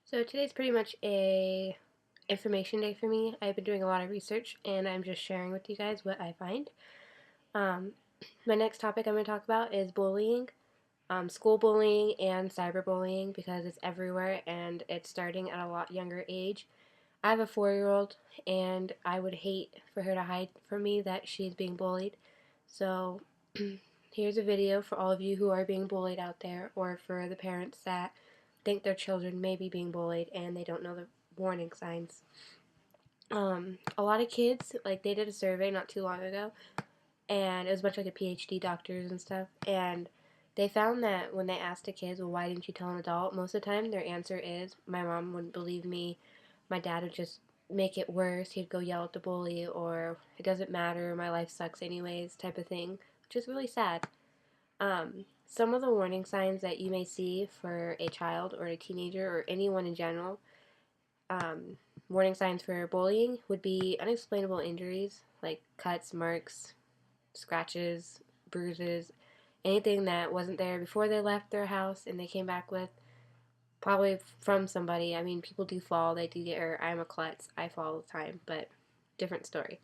So today's pretty much a information day for me. I've been doing a lot of research and I'm just sharing with you guys what I find. Um, my next topic I'm going to talk about is bullying, school bullying and cyberbullying because it's everywhere and it's starting at a lot younger age. I have a 4-year-old and I would hate for her to hide from me that she's being bullied. So here's a video for all of you who are being bullied out there, or for the parents that think their children may be being bullied and they don't know the warning signs. A lot of kids, like, they did a survey not too long ago, and it was a bunch of like PhD doctors and stuff, and they found that when they asked the kids, well, why didn't you tell an adult? Most of the time their answer is, my mom wouldn't believe me, my dad would just make it worse, he'd go yell at the bully, or it doesn't matter, my life sucks anyways, type of thing, which is really sad. Some of the warning signs that you may see for a child or a teenager or anyone in general, um, warning signs for bullying would be unexplainable injuries like cuts, marks, scratches, bruises, anything that wasn't there before they left their house and they came back with, probably from somebody. I mean, people do fall, they do get hurt. I'm a klutz, I fall all the time, but different story.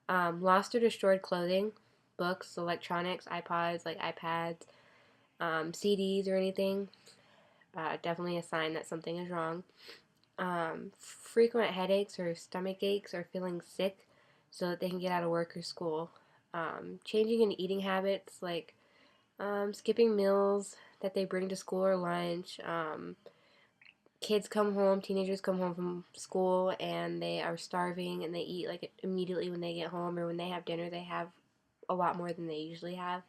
Lost or destroyed clothing, books, electronics, iPods, like iPads, CDs or anything, definitely a sign that something is wrong. Frequent headaches or stomach aches or feeling sick so that they can get out of work or school. Changing in eating habits, like skipping meals that they bring to school or lunch. Kids come home, teenagers come home from school and they are starving and they eat like immediately when they get home, or when they have dinner, they have a lot more than they usually have.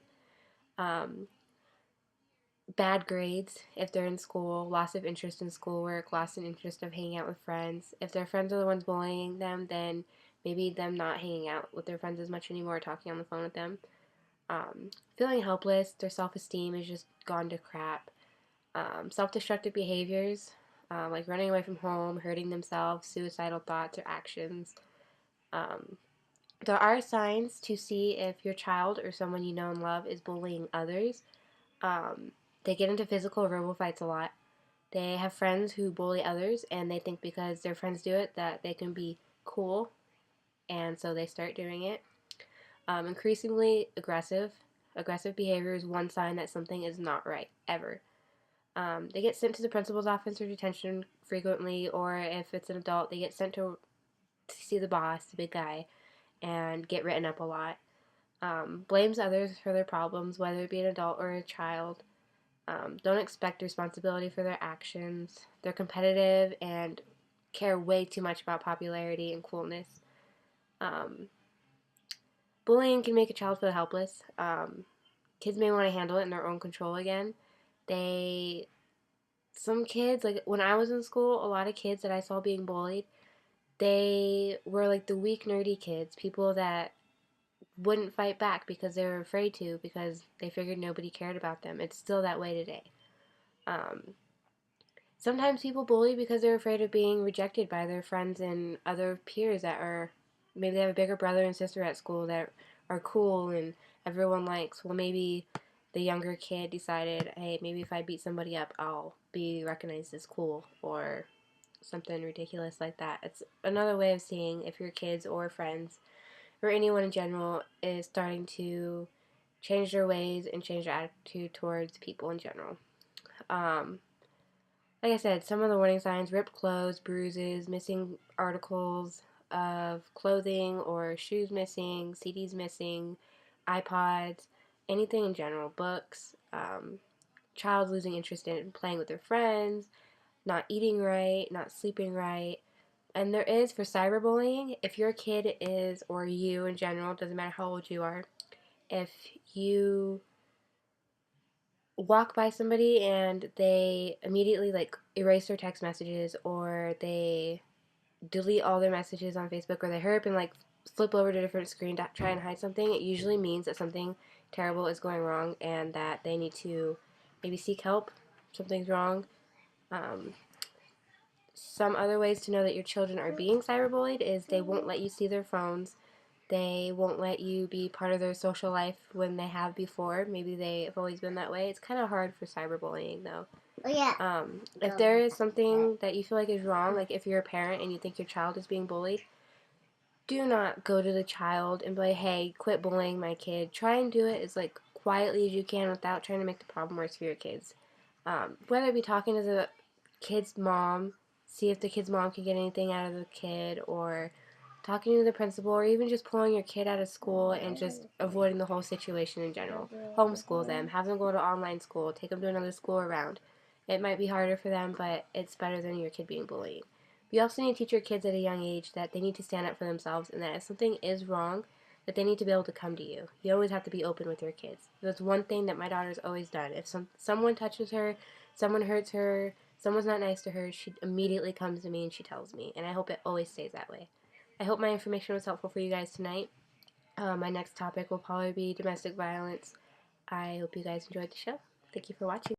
Um, Bad grades if they're in school, loss of interest in schoolwork, loss of interest of hanging out with friends. If their friends are the ones bullying them, then maybe them not hanging out with their friends as much anymore, talking on the phone with them. Feeling helpless, their self-esteem is just gone to crap. Self-destructive behaviors, like running away from home, hurting themselves, suicidal thoughts or actions. Um, there are signs to see if your child or someone you know and love is bullying others. um, they get into physical or verbal fights a lot. They have friends who bully others, and they think because their friends do it that they can be cool, and so they start doing it. Increasingly aggressive. Aggressive behavior is one sign that something is not right, ever. They get sent to the principal's office for detention frequently, or if it's an adult, they get sent to see the boss, the big guy, and get written up a lot. Blames others for their problems, whether it be an adult or a child. Don't expect responsibility for their actions. They're competitive and care way too much about popularity and coolness. Um, Bullying can make a child feel helpless. Kids may want to handle it in their own control again. They, some kids, like when I was in school, a lot of kids that I saw being bullied, they were like the weak, nerdy kids, people that wouldn't fight back because they were afraid to, because they figured nobody cared about them. It's still that way today. Um, Sometimes people bully because they're afraid of being rejected by their friends and other peers that are, maybe they have a bigger brother and sister at school that are cool and everyone likes. Well, maybe the younger kid decided, hey, maybe if I beat somebody up, I'll be recognized as cool, or something ridiculous like that. It's another way of seeing if your kids or friends or anyone in general is starting to change their ways and change their attitude towards people in general. Um, like I said, some of the warning signs: ripped clothes, bruises, missing articles of clothing or shoes missing, CDs missing, iPods, anything in general, books, child losing interest in playing with their friends, not eating right, not sleeping right. And there is, for cyberbullying, if your kid is, or you in general, doesn't matter how old you are, if you walk by somebody and they immediately like erase their text messages, or they delete all their messages on Facebook, or they hurry up and like flip over to a different screen to try and hide something, it usually means that something terrible is going wrong and that they need to maybe seek help. Something's wrong. Um, some other ways to know that your children are being cyberbullied is they won't let you see their phones. They won't let you be part of their social life when they have before. Maybe they've always been that way. It's kind of hard for cyberbullying, though. If there is something that you feel like is wrong, like if you're a parent and you think your child is being bullied, do not go to the child and be like, hey, quit bullying my kid. Try and do it as like quietly as you can without trying to make the problem worse for your kids. Whether it be talking to the kid's mom, see if the kid's mom can get anything out of the kid, or talking to the principal, or even just pulling your kid out of school and just avoiding the whole situation in general. Homeschool them, have them go to online school, take them to another school around. It might be harder for them, but it's better than your kid being bullied. We also need to teach your kids at a young age that they need to stand up for themselves, and that if something is wrong, that they need to be able to come to you. You always have to be open with your kids. That's one thing that my daughter's always done. If someone touches her, someone hurts her, someone's not nice to her, she immediately comes to me and she tells me. And I hope it always stays that way. I hope my information was helpful for you guys tonight. My next topic will probably be domestic violence. I hope you guys enjoyed the show. Thank you for watching.